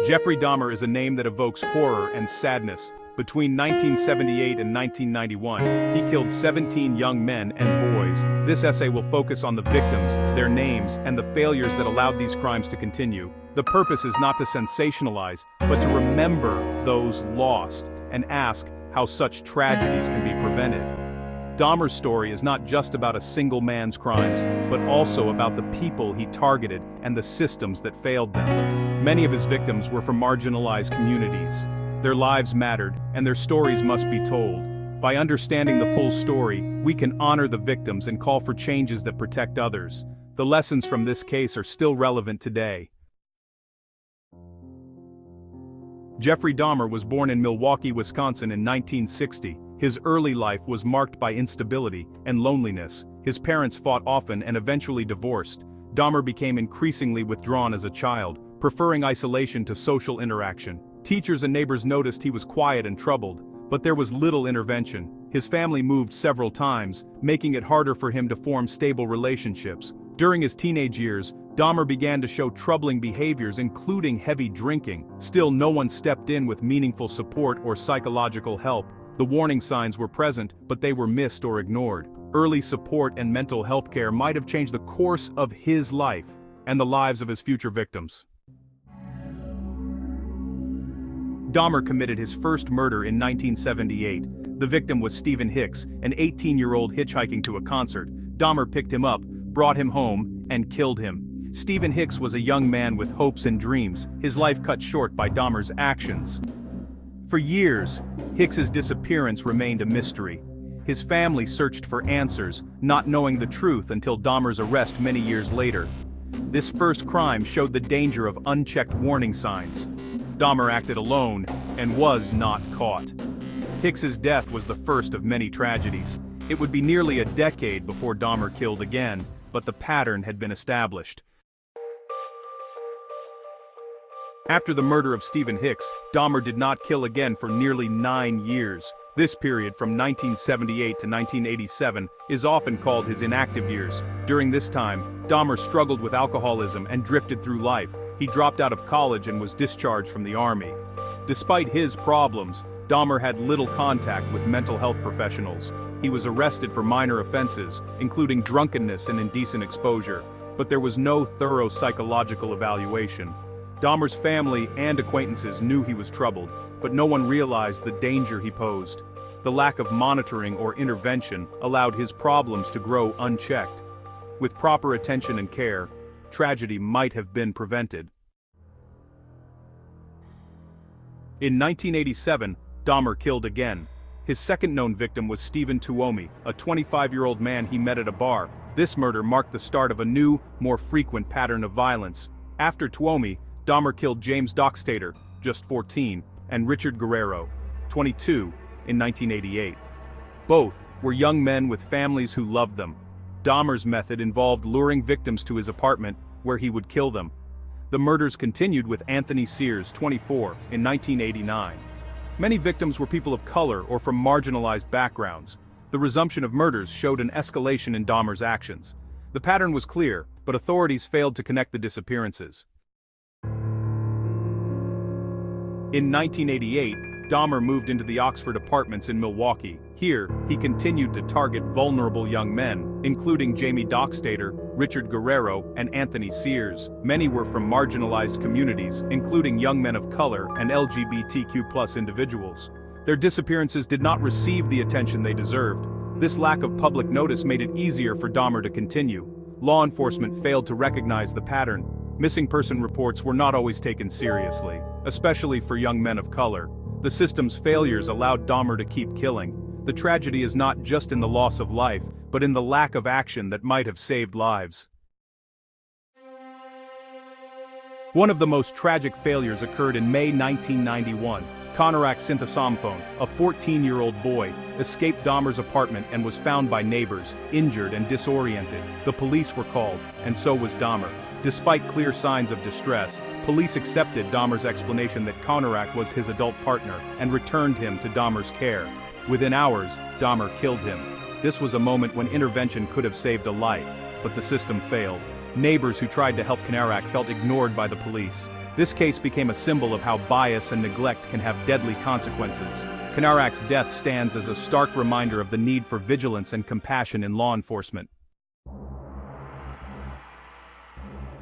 Jeffrey Dahmer is a name that evokes horror and sadness. Between 1978 and 1991, he killed 17 young men and boys. This essay will focus on the victims, their names, and the failures that allowed these crimes to continue. The purpose is not to sensationalize, but to remember those lost, and ask how such tragedies can be prevented. Dahmer's story is not just about a single man's crimes, but also about the people he targeted and the systems that failed them. Many of his victims were from marginalized communities. Their lives mattered, and their stories must be told. By understanding the full story, we can honor the victims and call for changes that protect others. The lessons from this case are still relevant today. Jeffrey Dahmer was born in Milwaukee, Wisconsin in 1960. His early life was marked by instability and loneliness. His parents fought often and eventually divorced. Dahmer became increasingly withdrawn as a child, preferring isolation to social interaction. Teachers and neighbors noticed he was quiet and troubled, but there was little intervention. His family moved several times, making it harder for him to form stable relationships. During his teenage years, Dahmer began to show troubling behaviors, including heavy drinking. Still, no one stepped in with meaningful support or psychological help. The warning signs were present, but they were missed or ignored. Early support and mental health care might have changed the course of his life and the lives of his future victims. Dahmer committed his first murder in 1978. The victim was Stephen Hicks, an 18-year-old hitchhiking to a concert. Dahmer picked him up, brought him home, and killed him. Stephen Hicks was a young man with hopes and dreams, his life cut short by Dahmer's actions. For years, Hicks's disappearance remained a mystery. His family searched for answers, not knowing the truth until Dahmer's arrest many years later. This first crime showed the danger of unchecked warning signs. Dahmer acted alone and was not caught. Hicks's death was the first of many tragedies. It would be nearly a decade before Dahmer killed again, but the pattern had been established. After the murder of Stephen Hicks, Dahmer did not kill again for nearly 9 years. This period, from 1978 to 1987, is often called his inactive years. During this time, Dahmer struggled with alcoholism and drifted through life. He dropped out of college and was discharged from the army. Despite his problems, Dahmer had little contact with mental health professionals. He was arrested for minor offenses, including drunkenness and indecent exposure, but there was no thorough psychological evaluation. Dahmer's family and acquaintances knew he was troubled, but no one realized the danger he posed. The lack of monitoring or intervention allowed his problems to grow unchecked. With proper attention and care, tragedy might have been prevented. In 1987, Dahmer killed again. His second known victim was Stephen Tuomi, a 25-year-old man he met at a bar. This murder marked the start of a new, more frequent pattern of violence. After Tuomi, Dahmer killed James Dockstader, just 14, and Richard Guerrero, 22, in 1988. Both were young men with families who loved them. Dahmer's method involved luring victims to his apartment, where he would kill them. The murders continued with Anthony Sears, 24, in 1989. Many victims were people of color or from marginalized backgrounds. The resumption of murders showed an escalation in Dahmer's actions. The pattern was clear, but authorities failed to connect the disappearances. In 1988, Dahmer moved into the Oxford Apartments in Milwaukee. Here, he continued to target vulnerable young men, including Jamie Dockstader, Richard Guerrero, and Anthony Sears. Many were from marginalized communities, including young men of color and LGBTQ+ individuals. Their disappearances did not receive the attention they deserved. This lack of public notice made it easier for Dahmer to continue. Law enforcement failed to recognize the pattern. Missing person reports were not always taken seriously, especially for young men of color. The system's failures allowed Dahmer to keep killing. The tragedy is not just in the loss of life, but in the lack of action that might have saved lives. One of the most tragic failures occurred in May 1991. Konorak Synthesomphone, a 14-year-old boy, escaped Dahmer's apartment and was found by neighbors, injured and disoriented. The police were called, and so was Dahmer. Despite clear signs of distress, police accepted Dahmer's explanation that Konorak was his adult partner and returned him to Dahmer's care. Within hours, Dahmer killed him. This was a moment when intervention could have saved a life, but the system failed. Neighbors who tried to help Konorak felt ignored by the police. This case became a symbol of how bias and neglect can have deadly consequences. Konarak's death stands as a stark reminder of the need for vigilance and compassion in law enforcement.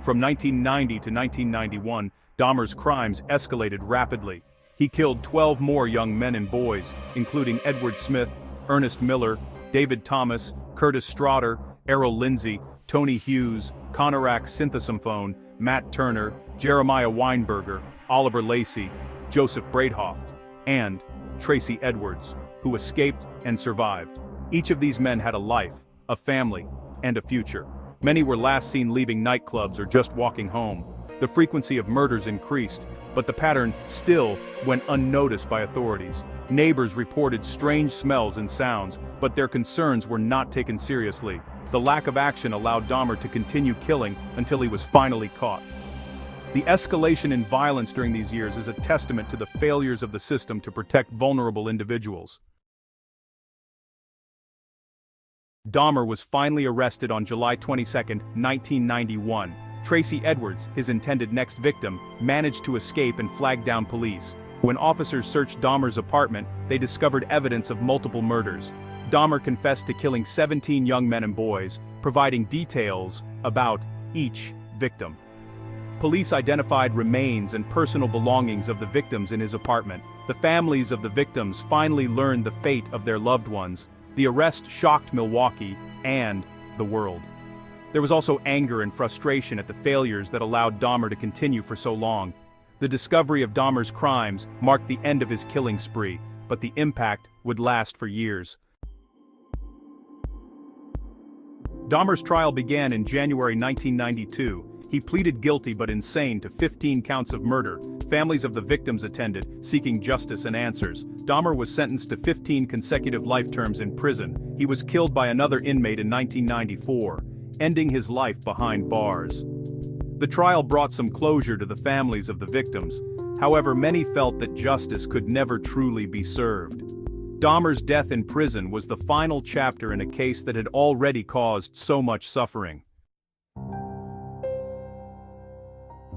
From 1990 to 1991, Dahmer's crimes escalated rapidly. He killed 12 more young men and boys, including Edward Smith, Ernest Miller, David Thomas, Curtis Straughter, Errol Lindsay, Tony Hughes, Konarak Synthesymphone, Matt Turner, Jeremiah Weinberger, Oliver Lacey, Joseph Breithoft, and Tracy Edwards, who escaped and survived. Each of these men had a life, a family, and a future. Many were last seen leaving nightclubs or just walking home. The frequency of murders increased, but the pattern still went unnoticed by authorities. Neighbors reported strange smells and sounds, but their concerns were not taken seriously. The lack of action allowed Dahmer to continue killing until he was finally caught. The escalation in violence during these years is a testament to the failures of the system to protect vulnerable individuals. Dahmer was finally arrested on July 22, 1991. Tracy Edwards, his intended next victim, managed to escape and flag down police. When officers searched Dahmer's apartment, they discovered evidence of multiple murders. Dahmer confessed to killing 17 young men and boys, providing details about each victim. Police identified remains and personal belongings of the victims in his apartment. The families of the victims finally learned the fate of their loved ones. The arrest shocked Milwaukee and the world. There was also anger and frustration at the failures that allowed Dahmer to continue for so long. The discovery of Dahmer's crimes marked the end of his killing spree, but the impact would last for years. Dahmer's trial began in January 1992. He pleaded guilty but insane to 15 counts of murder. Families of the victims attended, seeking justice and answers. Dahmer was sentenced to 15 consecutive life terms in prison. He was killed by another inmate in 1994, ending his life behind bars. The trial brought some closure to the families of the victims. However, many felt that justice could never truly be served. Dahmer's death in prison was the final chapter in a case that had already caused so much suffering.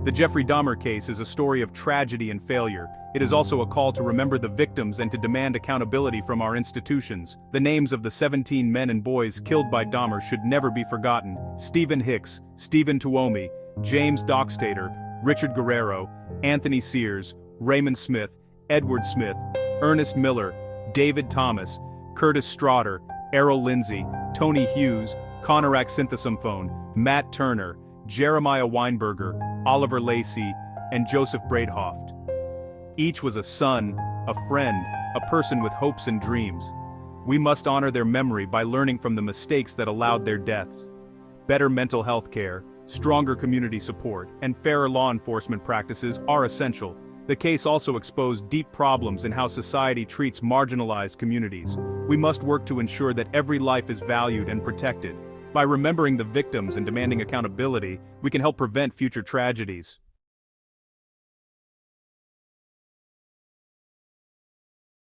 The Jeffrey Dahmer case is a story of tragedy and failure. It is also a call to remember the victims and to demand accountability from our institutions. The names of the 17 men and boys killed by Dahmer should never be forgotten. Stephen Hicks, Stephen Tuomi, James Dockstader, Richard Guerrero, Anthony Sears, Raymond Smith, Edward Smith, Ernest Miller, David Thomas, Curtis Straughter, Errol Lindsay, Tony Hughes, Konarak Synthesymphone, Matt Turner, Jeremiah Weinberger, Oliver Lacey, and Joseph Breithoft. Each was a son, a friend, a person with hopes and dreams. We must honor their memory by learning from the mistakes that allowed their deaths. Better mental health care, stronger community support, and fairer law enforcement practices are essential. The case also exposed deep problems in how society treats marginalized communities. We must work to ensure that every life is valued and protected. By remembering the victims and demanding accountability, we can help prevent future tragedies.